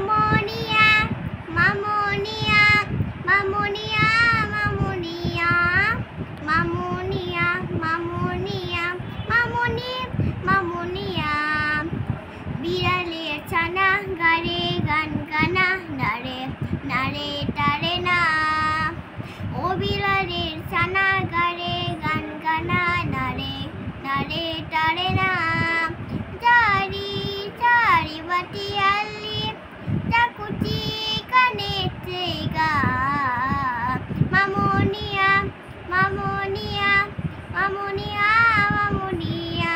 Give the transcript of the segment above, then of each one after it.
মামনিয়া মামনিয়া মামনিয়া মামনিয়া মামনিয়া মামনিয়া মামনি মামনিয়া বিড়ালের ছানা গারে গান গানা নারে নারে তারে না ও বিড়ালের ছানা গারে গান গানা নারে নারে তারে না চারি চারি বাটি আলি চাকুচি কানে চেগা মামনিয়া মামনিয়া মামনিয়া মামনিয়া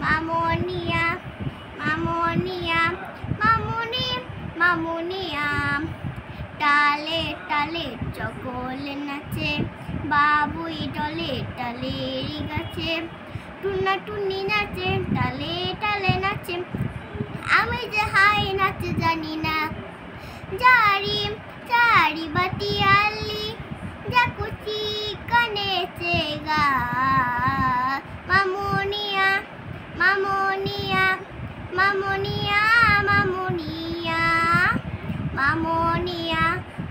মামনিয়া মামনিয়া মামনি মামনিয়া টালে টালে চকল নাচে বাবুই টলে টালে গাছে টুনা টুনি নাচে টালে টালে নাচে আমি যে হাই নাচ জানি না জারি চারি বাটি আলি জাকুচি কানে চেগা মামনিয়া মামনিয়া মামনিয়া মামনিয়া মামনিয়া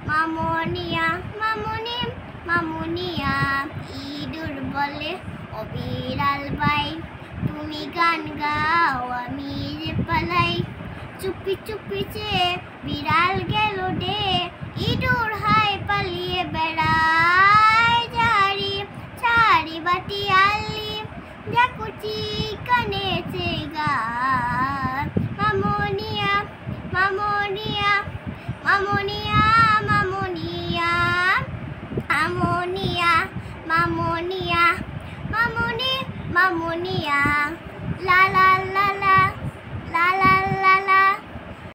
মামনিয়া মামনি মামনিয়া ইঁদুর বলে ও বিড়াল ভাই তুমি গান গাও আমি যে পালাই চুপি চুপি চেয়ে বিড়াল গেল ডে ইঁদুর হাই পালিয়ে বেড়ায় জারি চারি বাটি আলি জাকুচি কানে চেগা মামনিয়া মামনিয়া মামনিয়া মামনিয়া মামনিয়া মামনিয়া মামনি মামনিয়া লা লা লা